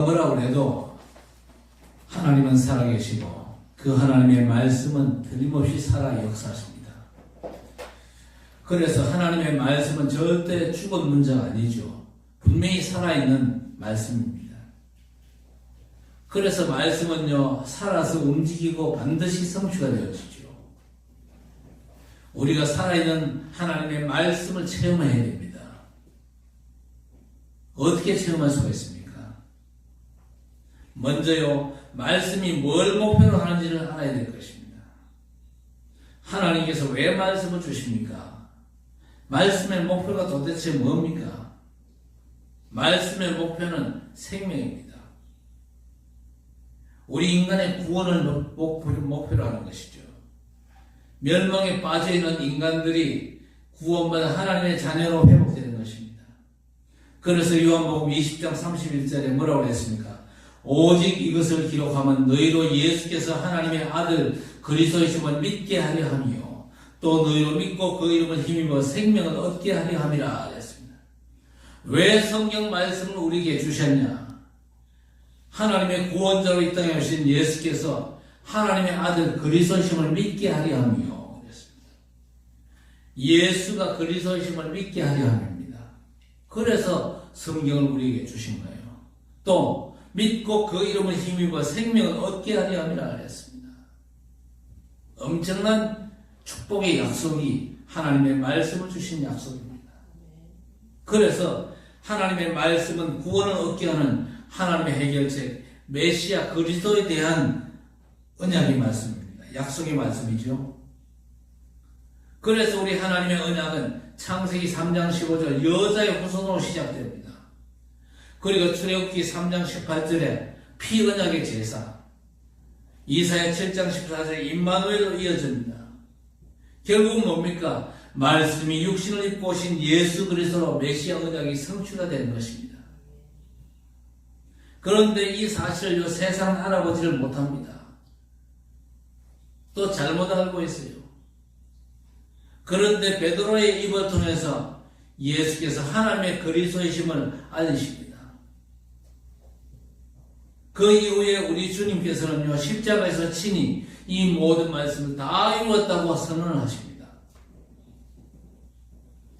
뭐라고 해도 하나님은 살아계시고 그 하나님의 말씀은 틀림없이 살아 역사하십니다. 그래서 하나님의 말씀은 절대 죽은 문제가 아니죠. 분명히 살아있는 말씀입니다. 그래서 말씀은요, 살아서 움직이고 반드시 성취가 되어지죠. 우리가 살아있는 하나님의 말씀을 체험해야 됩니다. 어떻게 체험할 수가 있습니까? 먼저요, 말씀이 뭘 목표로 하는지를 알아야 될 것입니다. 하나님께서 왜 말씀을 주십니까? 말씀의 목표가 도대체 뭡니까? 말씀의 목표는 생명입니다. 우리 인간의 구원을 목표로 하는 것이죠. 멸망에 빠져있는 인간들이 구원받아 하나님의 자녀로 회복되는 것입니다. 그래서 요한복음 20장 31절에 뭐라고 했습니까? 오직 이것을 기록하면 너희로 예수께서 하나님의 아들 그리스도이심을 믿게 하려 하며 또 너희로 믿고 그 이름을 힘입어 생명을 얻게 하려 함이라 했습니다. 왜 성경 말씀을 우리에게 주셨냐? 하나님의 구원자로 이 땅에 오신 예수께서 하나님의 아들 그리스도이심을 믿게 하려 하며 그랬습니다. 예수가 그리스도이심을 믿게 하려 함입니다. 그래서 성경을 우리에게 주신 거예요. 또 믿고 그 이름을 힘입어 생명을 얻게 하려 함이라 했습니다. 엄청난 축복의 약속이 하나님의 말씀을 주신 약속입니다. 그래서 하나님의 말씀은 구원을 얻게 하는 하나님의 해결책, 메시아 그리스도에 대한 언약의 말씀입니다. 약속의 말씀이죠. 그래서 우리 하나님의 언약은 창세기 3장 15절 여자의 후손으로 시작됩니다. 그리고 출애굽기 3장 18절에 피언약의 제사, 이사야 7장 14절에 임마누엘로 이어집니다. 결국은 뭡니까? 말씀이 육신을 입고 오신 예수 그리스도로 메시아 언약이 성취가 되는 것입니다. 그런데 이 사실을 세상은 알아보지를 못합니다. 또 잘못 알고 있어요. 그런데 베드로의 입을 통해서 예수께서 하나님의 그리스도이심을 알리십니다. 그 이후에 우리 주님께서는요, 십자가에서 친히 이 모든 말씀을 다 이루었다고 선언을 하십니다.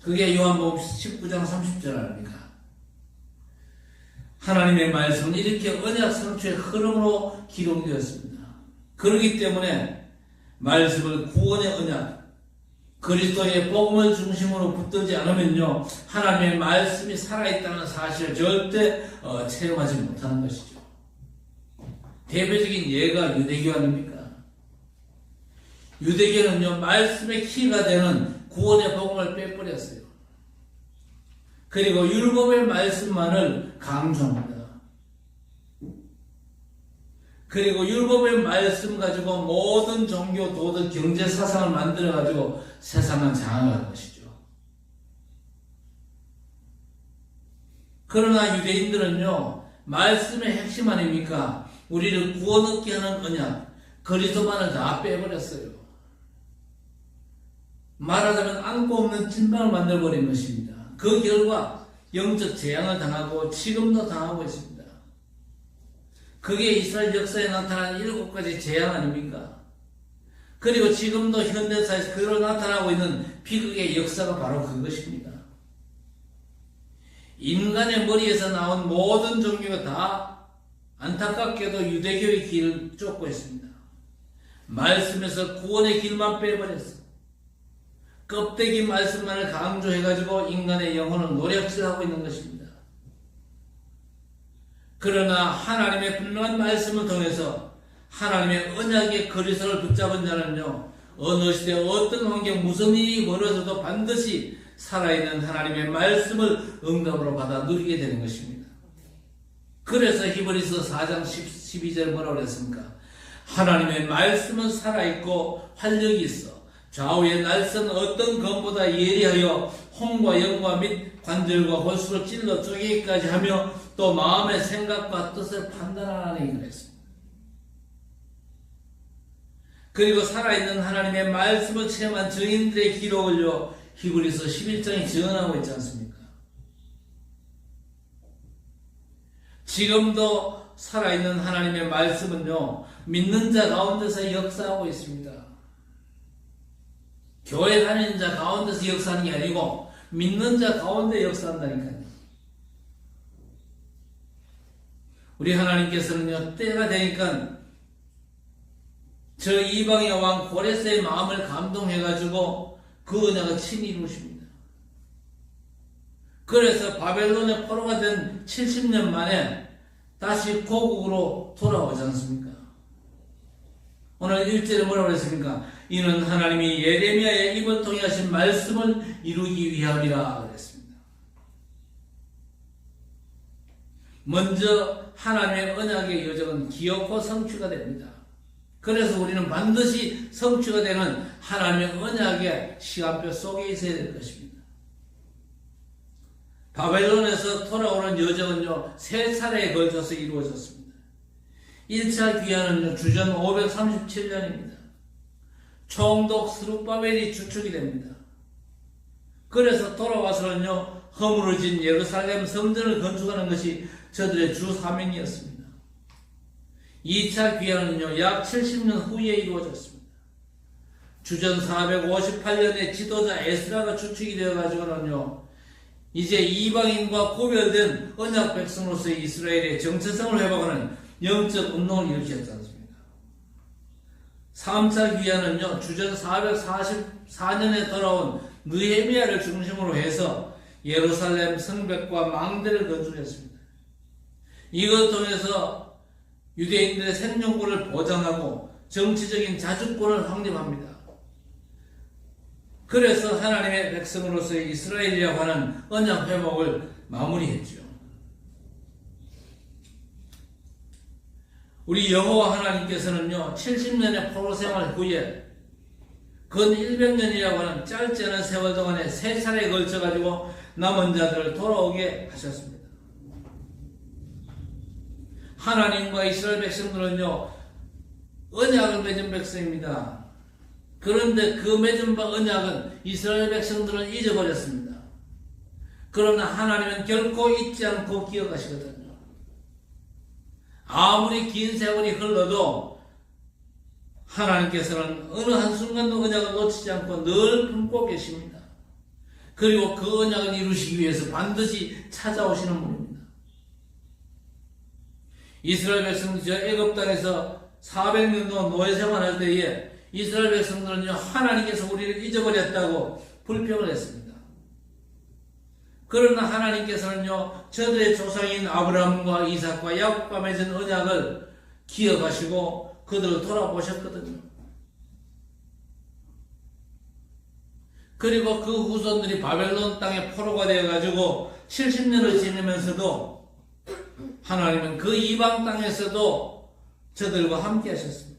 그게 요한복음 19장 30절 아닙니까? 하나님의 말씀은 이렇게 언약 성취의 흐름으로 기록되었습니다. 그렇기 때문에 말씀을 구원의 언약, 그리스도의 복음을 중심으로 붙들지 않으면요, 하나님의 말씀이 살아있다는 사실을 절대 체험하지 못하는 것이죠. 대표적인 예가 유대교 아닙니까? 유대교는요, 말씀의 키가 되는 구원의 복음을 빼버렸어요. 그리고 율법의 말씀만을 강조합니다. 그리고 율법의 말씀 가지고 모든 종교, 도덕, 경제 사상을 만들어 가지고 세상을 장악할 것이죠. 그러나 유대인들은요, 말씀의 핵심 아닙니까? 우리를 구원 얻게 하는 언약, 그리스도만을 다 빼버렸어요. 말하자면 안고 없는 찐빵을 만들어버린 것입니다. 그 결과 영적 재앙을 당하고 지금도 당하고 있습니다. 그게 이스라엘 역사에 나타난 7가지 재앙 아닙니까? 그리고 지금도 현대사에서 그대로 나타나고 있는 비극의 역사가 바로 그것입니다. 인간의 머리에서 나온 모든 종교가 다 안타깝게도 유대교의 길을 쫓고 있습니다. 말씀에서 구원의 길만 빼버렸어. 껍데기 말씀만을 강조해가지고 인간의 영혼을 노략질하고 있는 것입니다. 그러나 하나님의 분명한 말씀을 통해서 하나님의 언약의 그리스도를 붙잡은 자는요, 어느 시대 어떤 환경 무슨 일이 벌어져도 반드시 살아있는 하나님의 말씀을 응답으로 받아 누리게 되는 것입니다. 그래서 히브리서 4장 12절 뭐라고 그랬습니까? 하나님의 말씀은 살아있고 활력이 있어 좌우의 날선 어떤 검보다 예리하여 혼과 영과 및 관절과 골수를 찔러 쪼개기까지 하며 또 마음의 생각과 뜻을 판단하라니 그랬습니다. 그리고 살아있는 하나님의 말씀을 체험한 증인들의 기록을요, 히브리서 11장이 증언하고 있지 않습니까? 지금도 살아있는 하나님의 말씀은요, 믿는 자 가운데서 역사하고 있습니다. 교회 다니는 자 가운데서 역사하는 게 아니고 믿는 자 가운데 역사한다니까요. 우리 하나님께서는요, 때가 되니까 저 이방의 왕 고레스의 마음을 감동해가지고 그 언약을 친히 이루십니다. 그래서 바벨론의 포로가 된 70년 만에 다시 고국으로 돌아오지 않습니까? 오늘 1절에 뭐라고 했습니까? 이는 하나님이 예레미야의 입을 통해 하신 말씀을 이루기 위함이라 그랬습니다. 먼저 하나님의 언약의 여정은 기어코 성취가 됩니다. 그래서 우리는 반드시 성취가 되는 하나님의 언약의 시간표 속에 있어야 될 것입니다. 바벨론에서 돌아오는 여정은요, 3차례에 걸쳐서 이루어졌습니다. 1차 귀환은요, 주전 537년입니다. 총독 스룹바벨이 주축이 됩니다. 그래서 돌아와서는요, 허물어진 예루살렘 성전을 건축하는 것이 저들의 주 사명이었습니다. 2차 귀환은요, 약 70년 후에 이루어졌습니다. 주전 458년에 지도자 에스라가 주축이 되어가지고는요, 이제 이방인과 구별된 언약 백성으로서의 이스라엘의 정체성을 회복하는 영적 운동을 일으켰지 않습니까? 3차 귀환은요, 주전 444년에 돌아온 느헤미야를 중심으로 해서 예루살렘 성벽과 망대를 건축했습니다. 이것 통해서 유대인들의 생존권을 보장하고 정치적인 자주권을 확립합니다. 그래서 하나님의 백성으로서의 이스라엘이라고 하는 언약 회복을 마무리했죠. 우리 여호와 하나님께서는요, 70년의 포로 생활 후에 근 100년이라고 하는 짧지 않은 세월 동안에 3차례에 걸쳐가지고 남은 자들을 돌아오게 하셨습니다. 하나님과 이스라엘 백성들은요, 언약을 맺은 백성입니다. 그런데 그 맺은 바 언약은 이스라엘 백성들은 잊어버렸습니다. 그러나 하나님은 결코 잊지 않고 기억하시거든요. 아무리 긴 세월이 흘러도 하나님께서는 어느 한순간도 언약을 놓치지 않고 늘 품고 계십니다. 그리고 그 언약을 이루시기 위해서 반드시 찾아오시는 분입니다. 이스라엘 백성들이 저 애굽 땅에서 400년도 노예 생활할 때에 이스라엘 백성들은요, 하나님께서 우리를 잊어버렸다고 불평을 했습니다. 그러나 하나님께서는요, 저들의 조상인 아브라함과 이삭과 야곱과 맺은 언약을 기억하시고 그들을 돌아보셨거든요. 그리고 그 후손들이 바벨론 땅에 포로가 되어가지고 70년을 지내면서도 하나님은 그 이방 땅에서도 저들과 함께 하셨습니다.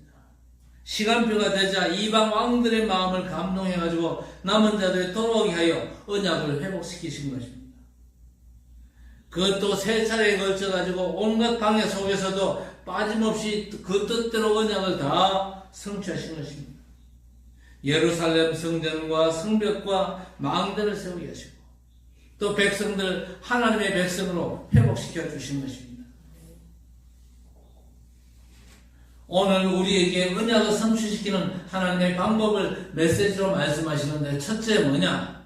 시간표가 되자 이방 왕들의 마음을 감동해가지고 남은 자들이 돌아오게 하여 언약을 회복시키신 것입니다. 그것도 3차례에 걸쳐가지고 온갖 방해 속에서도 빠짐없이 그 뜻대로 언약을 다 성취하신 것입니다. 예루살렘 성전과 성벽과 망대를 세우게 하시고 또 백성들 하나님의 백성으로 회복시켜 주신 것입니다. 오늘 우리에게 언약을 성취시키는 하나님의 방법을 메시지로 말씀하시는데, 첫째 뭐냐?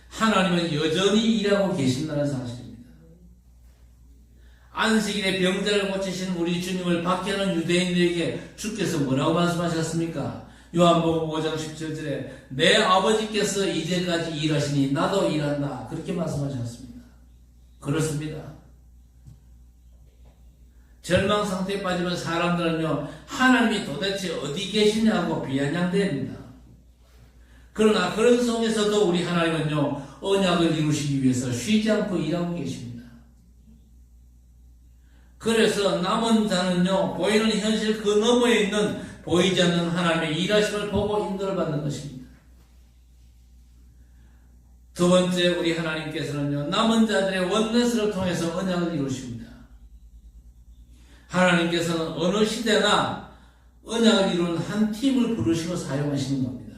하나님은 여전히 일하고 계신다는 사실입니다. 안식일에 병자를 고치신 우리 주님을 박해하는 유대인들에게 주께서 뭐라고 말씀하셨습니까? 요한복음 5장 17절에 내 아버지께서 이제까지 일하시니 나도 일한다, 그렇게 말씀하셨습니다. 그렇습니다. 절망 상태에 빠지면 사람들은요, 하나님이 도대체 어디 계시냐고 비아냥대합니다. 그러나 그런 속에서도 우리 하나님은요, 언약을 이루시기 위해서 쉬지 않고 일하고 계십니다. 그래서 남은 자는요, 보이는 현실 그 너머에 있는 보이지 않는 하나님의 일하심을 보고 인도를 받는 것입니다. 두 번째, 우리 하나님께서는요, 남은 자들의 원내스를 통해서 언약을 이루십니다. 하나님께서는 어느 시대나 언약을 이루는 한 팀을 부르시고 사용하시는 겁니다.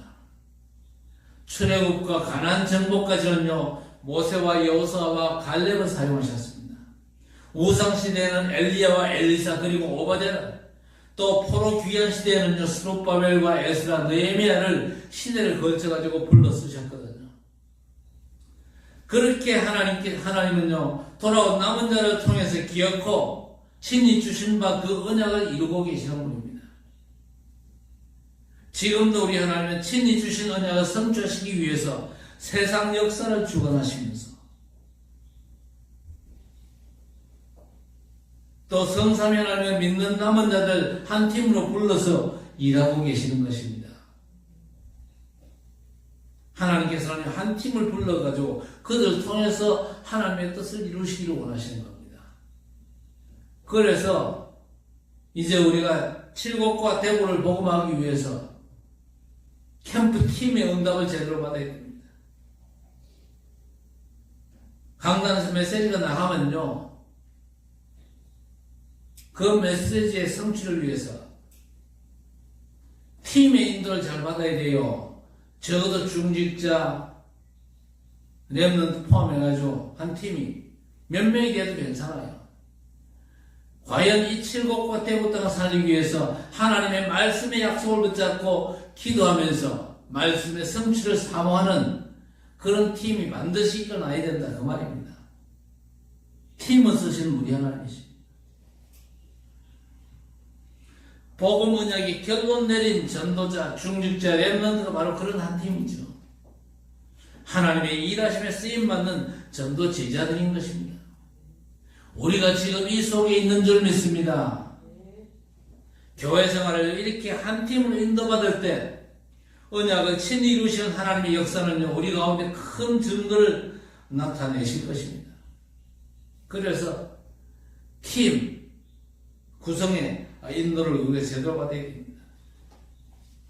출애굽과 가나안 정복까지는요, 모세와 여호수아와 갈렙을 사용하셨습니다. 우상시대에는 엘리야와 엘리사 그리고 오바댜, 또 포로 귀환 시대에는요 스룹바벨과 에스라, 느헤미야를 시대를 걸쳐가지고 불러 쓰셨거든요. 그렇게 하나님은요 돌아온 남은 자를 통해서 기억하고 친히 주신 바 그 언약을 이루고 계시는 분입니다. 지금도 우리 하나님은 친히 주신 언약을 성취하시기 위해서 세상 역사를 주관하시면서 또 성삼위 하나님을 믿는 남은 자들 한 팀으로 불러서 일하고 계시는 것입니다. 하나님께서는 한 팀을 불러가지고 그들을 통해서 하나님의 뜻을 이루시기를 원하시는 겁니다. 그래서 이제 우리가 칠곡과 대구를 복음하기 위해서 캠프 팀의 응답을 제대로 받아야 됩니다. 강단에서 메시지가 나가면요 그 메시지의 성취를 위해서 팀의 인도를 잘 받아야 돼요. 적어도 중직자, 렘넌트 포함해가지고 한 팀이 몇 명이 돼도 괜찮아요. 과연 이 칠곡과 대구 땅을 살리기 위해서 하나님의 말씀의 약속을 붙잡고 기도하면서 말씀의 성취를 사모하는 그런 팀이 반드시 일어나야 된다 그 말입니다. 팀을 쓰시는 우리 하나님이십니다. 복음 언약이 결론 내린 전도자, 중직자, 렘넌트가 바로 그런 한 팀이죠. 하나님의 일하심에 쓰임받는 전도 제자들인 것입니다. 우리가 지금 이 속에 있는 줄 믿습니다. 교회 생활을 이렇게 한 팀으로 인도받을 때 언약을 친히 이루시는 하나님의 역사는요 우리 가운데 큰 증거를 나타내실 것입니다. 그래서 팀 구성에 인도를 우리가 제대로 받아야 됩니다.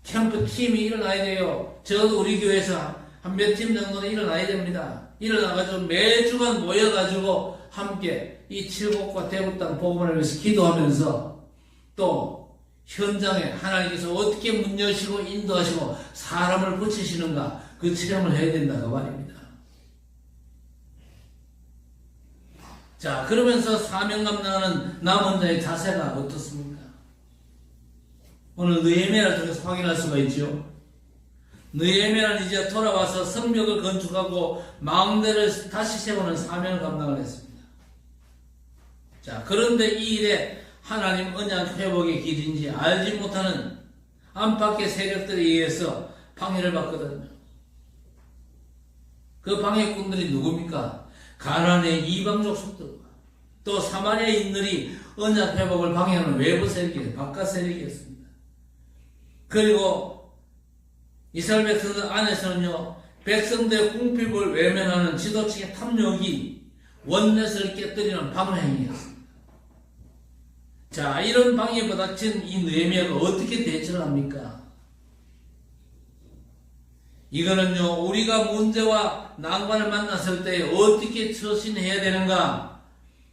캠프 팀이 일어나야 돼요. 적어도 우리 교회에서 한 몇 팀 정도는 일어나야 됩니다. 일어나가지고 매주간 모여가지고 함께 이 칠곡과 대구 땅 복음을 위해서 기도하면서 또 현장에 하나님께서 어떻게 문 여시고 인도하시고 사람을 붙이시는가 그 체험을 해야 된다 그 말입니다. 자, 그러면서 사명 감당하는 남은 자의 자세가 어떻습니까? 오늘 느헤미야를 통해서 확인할 수가 있죠. 느헤미야는 이제 돌아와서 성벽을 건축하고 망대를 다시 세우는 사명을 감당을 했습니다. 자, 그런데 이 일에 하나님 언약 회복의 길인지 알지 못하는 안팎의 세력들에 의해서 방해를 받거든요. 그 방해꾼들이 누굽니까? 가나안의 이방 족속들과 또 사마리아인들이 언약 회복을 방해하는 외부 세력이에요. 바깥 세력이었습니다. 그리고 이스라엘 백성들 안에서는요 백성들의 궁핍을 외면하는 지도층의 탐욕이 원넷을 깨뜨리는 방해행위였습니다. 자, 이런 방해에 부닥친 이 느헤미야가 어떻게 대처를 합니까? 이거는요 우리가 문제와 난관을 만났을 때 어떻게 처신해야 되는가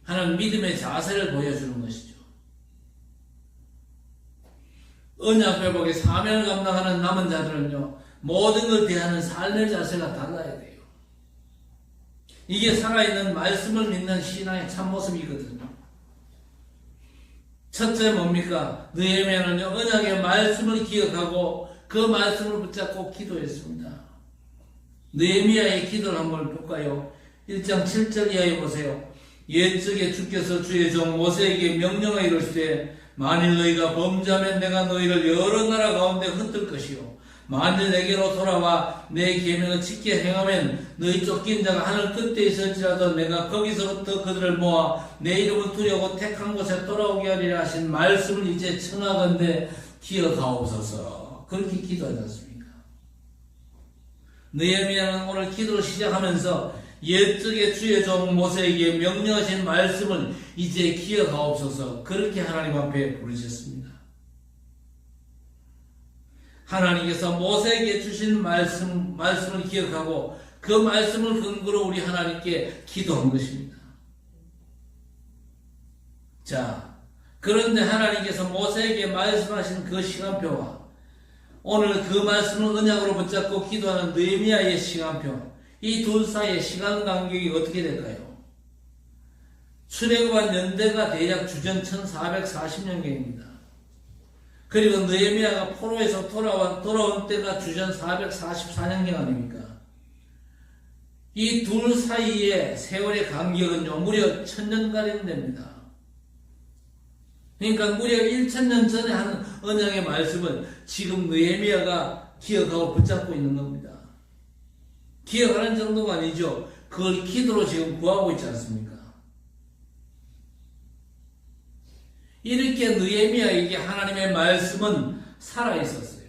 하는 믿음의 자세를 보여주는 것이죠. 언약 회복의 사명을 감당하는 남은 자들은요 모든 걸 대하는 삶의 자세가 달라야 돼요. 이게 살아있는 말씀을 믿는 신앙의 참모습이거든요. 첫째 뭡니까? 느헤미야는요 언약의 말씀을 기억하고 그 말씀을 붙잡고 기도했습니다. 느헤미야의 기도를 한번 볼까요? 1장 7절 이하에 보세요. 옛적에 주께서 주의 종 모세에게 명령하여 이르시되 만일 너희가 범죄하면 내가 너희를 여러 나라 가운데 흩을 것이요 만일 내게로 돌아와 내 계명을 지켜 행하면 너희 쫓긴 자가 하늘 끝에 있을지라도 내가 거기서부터 그들을 모아 내 이름을 두려고 택한 곳에 돌아오게 하리라 하신 말씀을 이제 청하건대 기억하옵소서. 그렇게 기도하지 않습니까? 느헤미야는 오늘 기도를 시작하면서 옛적에 주의 종 모세에게 명령하신 말씀을 이제 기억하옵소서. 그렇게 하나님 앞에 부르셨습니다. 하나님께서 모세에게 주신 말씀을 기억하고 그 말씀을 근거로 우리 하나님께 기도한 것입니다. 자, 그런데 하나님께서 모세에게 말씀하신 그 시간표와 오늘 그 말씀을 언약으로 붙잡고 기도하는 느헤미야의 시간표, 이 둘 사이의 시간 간격이 어떻게 될까요? 출애굽한 연대가 대략 주전 1440년경입니다. 그리고 느헤미야가 포로에서 돌아온 때가 주전 444년경 아닙니까? 이 둘 사이의 세월의 간격은요, 무려 1000년가량 됩니다. 그러니까 무려 1000년 전에 한 언약의 말씀을 지금 느헤미야가 기억하고 붙잡고 있는 겁니다. 기억하는 정도가 아니죠. 그걸 기도로 지금 구하고 있지 않습니까? 이렇게 느헤미야에게 하나님의 말씀은 살아있었어요.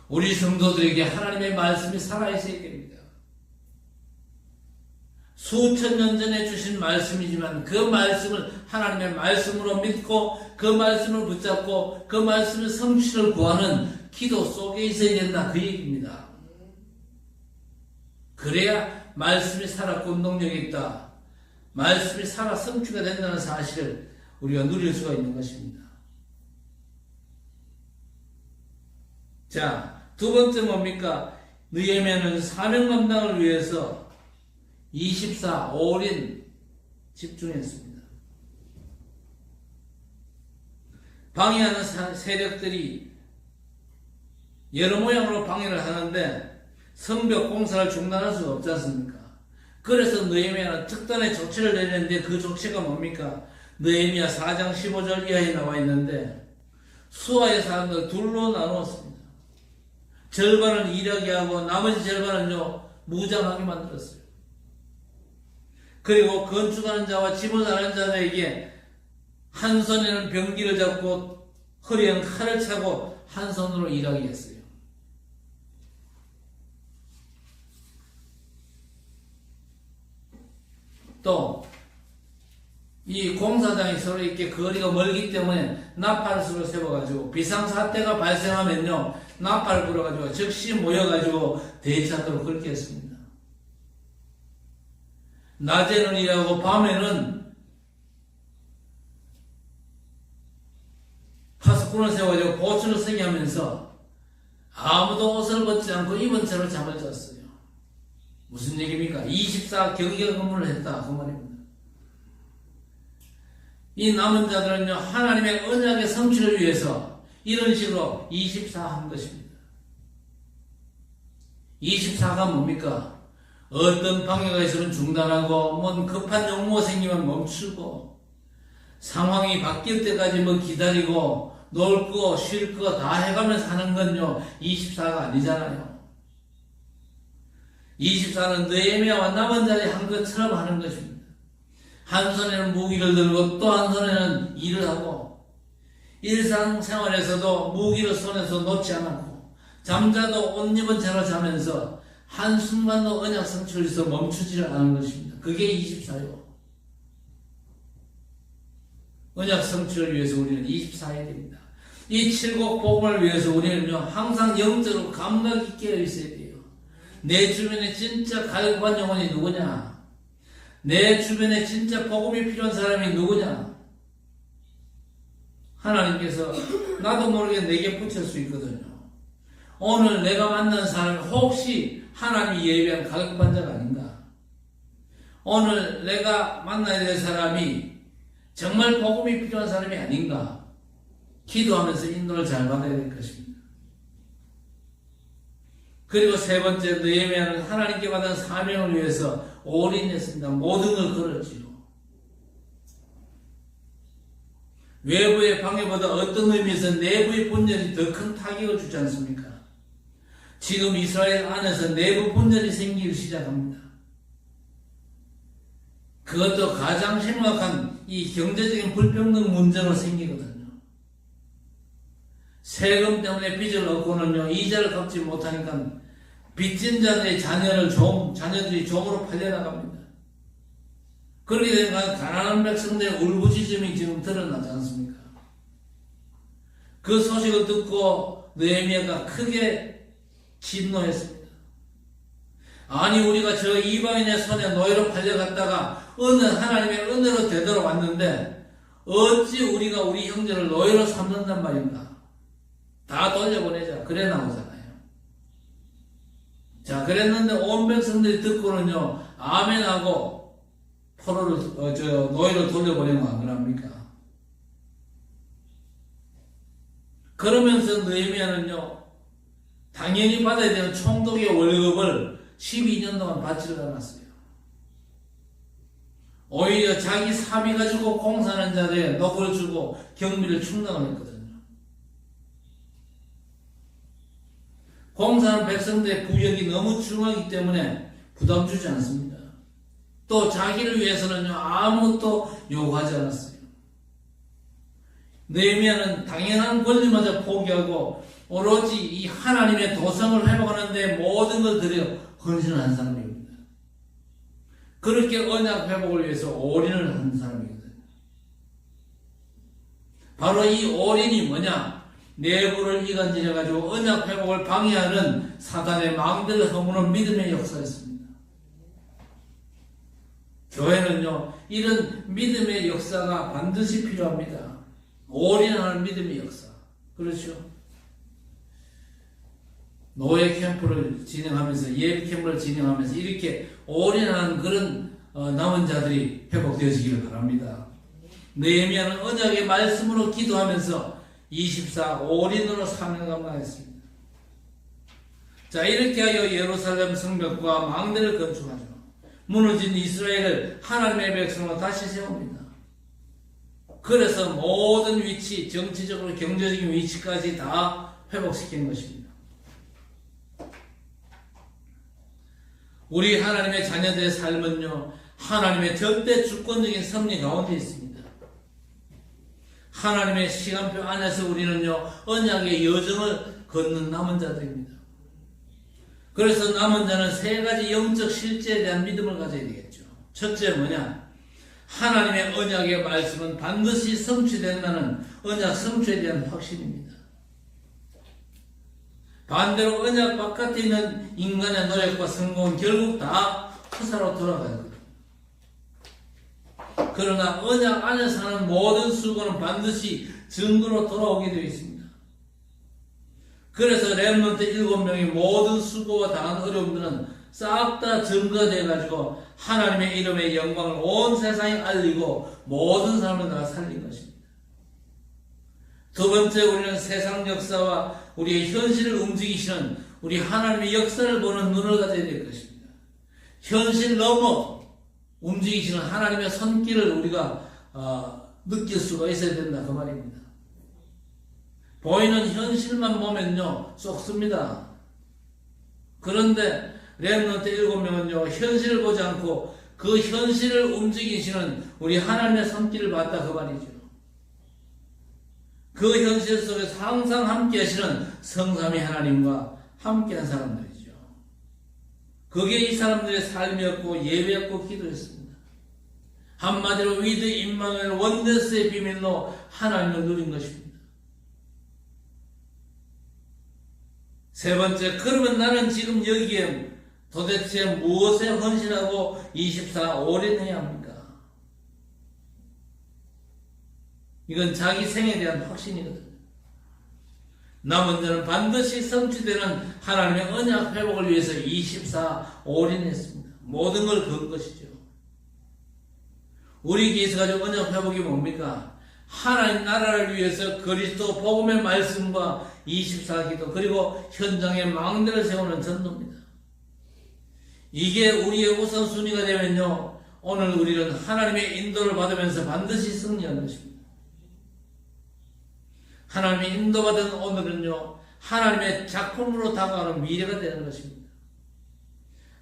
우리 성도들에게 하나님의 말씀이 살아있어야 됩니다. 수천 년 전에 주신 말씀이지만 그 말씀을 하나님의 말씀으로 믿고 그 말씀을 붙잡고 그 말씀의 성취를 구하는 기도 속에 있어야 된다, 그 얘기입니다. 그래야 말씀이 살아 운동력이 있다, 말씀이 살아 성취가 된다는 사실을 우리가 누릴 수가 있는 것입니다. 자, 두 번째 뭡니까? 느헤미야는 사명 감당을 위해서 24올인 집중했습니다. 방해하는 세력들이 여러 모양으로 방해를 하는데 성벽 공사를 중단할 수가 없지 않습니까? 그래서 느헤미야는 특단의 조치를 내렸는데 그 조치가 뭡니까? 느헤미야 4장 15절 이하에 나와 있는데 수하의 사람들 둘로 나누었습니다. 절반은 일하게 하고 나머지 절반은요 무장하게 만들었어요. 그리고 건축하는 자와 지문하는 자들에게 한 손에는 병기를 잡고 허리에는 칼을 차고 한 손으로 일하게 했어요. 또 이 공사장이 서로 이렇게 거리가 멀기 때문에 나팔수를 세워가지고 비상사태가 발생하면요 나팔을 불어가지고 즉시 모여가지고 대처하도록 그렇게 했습니다. 낮에는 일하고 밤에는 파수꾼을 세워가지고 보초를 서게 하면서 아무도 옷을 벗지 않고 입은 채로 잠을 잤어요. 무슨 얘기입니까? 24 경계 근무를 했다, 그 말입니다. 이 남은 자들은요 하나님의 언약의 성취를 위해서 이런 식으로 24 한 것입니다. 24가 뭡니까? 어떤 방해가 있으면 중단하고 뭔 급한 용무가 생기면 멈추고 상황이 바뀔 때까지 뭐 기다리고 놀 거 쉴 거 다 해가면서 하는 건요 24가 아니잖아요. 24는 느헤미야와 남은 자들이 한 것처럼 하는 것입니다. 한 손에는 무기를 들고 또 한 손에는 일을 하고 일상생활에서도 무기를 손에서 놓지 않고 잠자도 옷 입은 채로 자면서 한순간도 언약 성취를 위해서 멈추지를 않은 것입니다. 그게 24요. 언약 성취를 위해서 우리는 24해야 됩니다. 이 칠곡 복음을 위해서 우리는요 항상 영적으로 감각 있게 있어야 돼요. 내 주변에 진짜 갈급한 영혼이 누구냐? 내 주변에 진짜 복음이 필요한 사람이 누구냐? 하나님께서 나도 모르게 내게 붙일 수 있거든요. 오늘 내가 만난 사람이 혹시 하나님이 예비한 갈급한 자가 아닌가? 오늘 내가 만나야 될 사람이 정말 복음이 필요한 사람이 아닌가? 기도하면서 인도를 잘 받아야 될 것입니다. 그리고 세 번째, 느헤미야는 하나님께 받은 사명을 위해서 올인했습니다. 모든 걸 걸었지요. 외부의 방해보다 어떤 의미에서 내부의 분열이 더 큰 타격을 주지 않습니까? 지금 이스라엘 안에서 내부 분열이 생기기 시작합니다. 그것도 가장 심각한 이 경제적인 불평등 문제로 생기거든요. 세금 때문에 빚을 얻고는요 이자를 갚지 못하니까 빚진 자들의 자녀들이 종으로 팔려나갑니다. 그렇게 되면 가난한 백성들의 울부짖음이 지금 드러나지 않습니까? 그 소식을 듣고 느헤미야가 크게 진노했습니다. 아니 우리가 저 이방인의 손에 노예로 팔려갔다가 어느 하나님의 은혜로 되돌아왔는데 어찌 우리가 우리 형제를 노예로 삼는단 말인가? 다 돌려보내자. 그래 나오잖아요. 자, 그랬는데 온 백성들이 듣고는요 아멘하고 노예를 돌려보내면 안 그럽니까? 그러면서 느헤미야는요, 당연히 받아야 되는 총독의 월급을 12년 동안 받지를 않았어요. 오히려 자기 사비 가지고 공사하는 자들에 녹을 주고 경비를 충당을 했거든요. 공사하는 백성들의 부역이 너무 중요하기 때문에 부담 주지 않습니다. 또 자기를 위해서는요, 아무것도 요구하지 않았어요. 느헤미야는 당연한 권리마저 포기하고 오로지 이 하나님의 도성을 회복하는 데 모든 걸 들여 헌신한 사람입니다. 그렇게 언약 회복을 위해서 올인을 한 사람이거든요. 바로 이 올인이 뭐냐? 내부를 이간질해가지고 언약 회복을 방해하는 사단의 망대를 허무는 믿음의 역사였습니다. 교회는요, 이런 믿음의 역사가 반드시 필요합니다. 올인하는 믿음의 역사. 그렇죠? 노예 캠프를 진행하면서, 예비 캠프를 진행하면서 이렇게 올인하는 그런 남은 자들이 회복되어지기를 바랍니다. 느헤미야는 언약의 말씀으로 기도하면서 24 올인으로 사명 감당했습니다. 자, 이렇게 하여 예루살렘 성벽과 망대를 건축하죠. 무너진 이스라엘을 하나님의 백성으로 다시 세웁니다. 그래서 모든 위치, 정치적으로 경제적인 위치까지 다 회복시키는 것입니다. 우리 하나님의 자녀들의 삶은요, 하나님의 절대 주권적인 섭리 가운데 있습니다. 하나님의 시간표 안에서 우리는요, 언약의 여정을 걷는 남은 자들입니다. 그래서 남은 자는 세 가지 영적 실제에 대한 믿음을 가져야 되겠죠. 첫째 뭐냐? 하나님의 언약의 말씀은 반드시 성취된다는 언약 성취에 대한 확신입니다. 반대로 언약 바깥에 있는 인간의 노력과 성공은 결국 다 허사로 돌아가요. 그러나 언약 안에서 하는 모든 수고는 반드시 증거로 돌아오게 되어 있습니다. 그래서 렘넌트 7명이 모든 수고와 당한 어려움들은 싹 다 증거가 되어가지고 하나님의 이름의 영광을 온 세상에 알리고 모든 사람을 다 살린 것입니다. 두 번째, 우리는 세상 역사와 우리의 현실을 움직이시는 우리 하나님의 역사를 보는 눈을 가져야 될 것입니다. 현실 넘어 움직이시는 하나님의 손길을 우리가 느낄 수가 있어야 된다, 그 말입니다. 보이는 현실만 보면요, 쏙습니다. 그런데 렘넌트 7명은요, 현실을 보지 않고 그 현실을 움직이시는 우리 하나님의 손길을 봤다, 그 말이죠. 그 현실 속에서 항상 함께 하시는 성삼위 하나님과 함께한 사람들이죠. 그게 이 사람들의 삶이었고 예배였고 기도였습니다. 한마디로 위드 임마누엘 원더스의 비밀로 하나님을 누린 것입니다. 세 번째, 그러면 나는 지금 여기에 도대체 무엇에 헌신하고 24 올인해야 합니까? 이건 자기 생에 대한 확신이거든요. 남은 자는 반드시 성취되는 하나님의 언약 회복을 위해서 24 올인했습니다. 모든 걸 건 것이죠. 우리 교회에서 가진 언약 회복이 뭡니까? 하나님 나라를 위해서 그리스도 복음의 말씀과 24기도 그리고 현장에 망대를 세우는 전도입니다. 이게 우리의 우선순위가 되면요, 오늘 우리는 하나님의 인도를 받으면서 반드시 승리하는 것입니다. 하나님의 인도받은 오늘은요, 하나님의 작품으로 다가가는 미래가 되는 것입니다.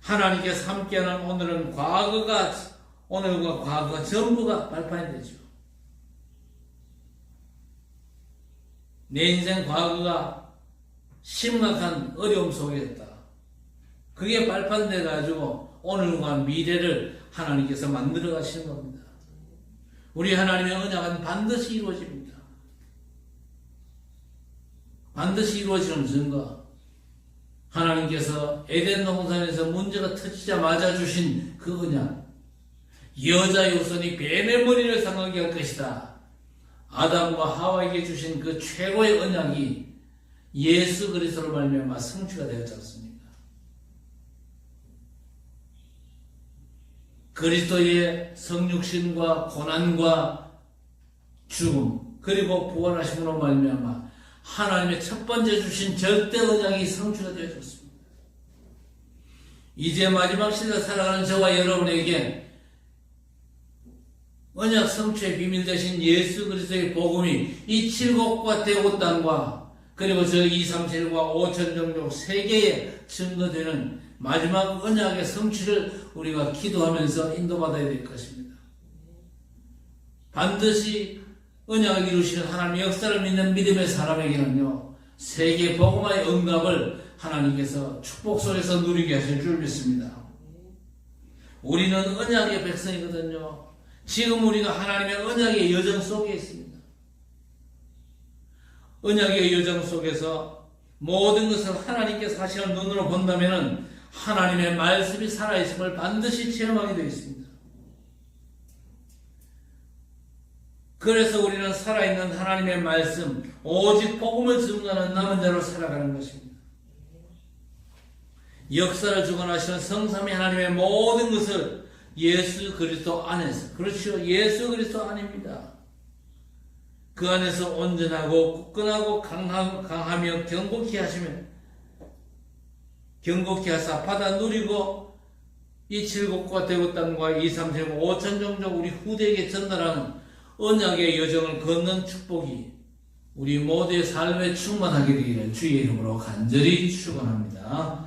하나님께서 함께하는 오늘은 오늘과 과거가 전부가 발판이 되죠. 내 인생 과거가 심각한 어려움 속이었다. 그게 발판돼가지고 오늘과 미래를 하나님께서 만들어 가시는 겁니다. 우리 하나님의 언약은 반드시 이루어집니다. 반드시 이루어지는 증거. 하나님께서 에덴 동산에서 문제가 터지자마자 주신 그 언약. 여자의 후손이 뱀의 머리를 상하게 할 것이다. 아담과 하와에게 주신 그 최고의 언약이 예수 그리스도로 말미암아 성취가 되었지 않습니까? 그리스도의 성육신과 고난과 죽음 그리고 부활하심으로 말미암아 하나님의 첫 번째 주신 절대 언약이 성취가 되어졌습니다. 이제 마지막 시대에 살아가는 저와 여러분에게 언약 성취의 비밀 되신 예수 그리스도의 복음이 이 칠곡과 대곳 땅과 그리고 저 237과 5천 종족 세계에 증거되는 마지막 언약의 성취를 우리가 기도하면서 인도받아야 될 것입니다. 반드시 언약을 이루시는 하나님의 역사를 믿는 믿음의 사람에게는요, 세계 복음화의 응답을 하나님께서 축복 속에서 누리게 하실 줄 믿습니다. 우리는 언약의 백성이거든요. 지금 우리가 하나님의 언약의 여정 속에 있습니다. 언약의 여정 속에서 모든 것을 하나님께서 하시는 눈으로 본다면 하나님의 말씀이 살아있음을 반드시 체험하게 되어 있습니다. 그래서 우리는 살아있는 하나님의 말씀, 오직 복음을 증거하는 남은 자로 살아가는 것입니다. 역사를 주관하시는 성삼위 하나님의 모든 것을 예수 그리스도 안에서, 그렇죠, 예수 그리스도 안입니다. 그 안에서 온전하고 굳건하고 강하며 경고케 하사 받아 누리고 이 칠곡과 대곳 땅과 237, 5천 종족 우리 후대에게 전달하는 언약의 여정을 걷는 축복이 우리 모두의 삶에 충만하게 되기를 주의 이름으로 간절히 축원합니다.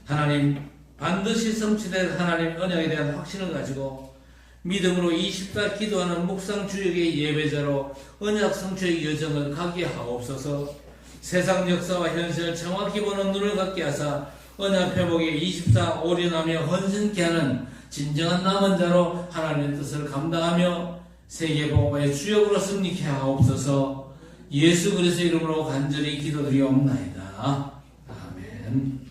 하나님, 반드시 성취될 하나님 언약에 대한 확신을 가지고 믿음으로 24 기도하는 묵상 주역의 예배자로 언약 성취의 여정을 가게 하옵소서. 세상 역사와 현실을 정확히 보는 눈을 갖게 하사 언약 회복에 24 올인하며 헌신케 하는 진정한 남은 자로 하나님의 뜻을 감당하며 세계 복음의 주역으로 승리케 하옵소서. 예수 그리스도의 이름으로 간절히 기도드리옵나이다. 아멘.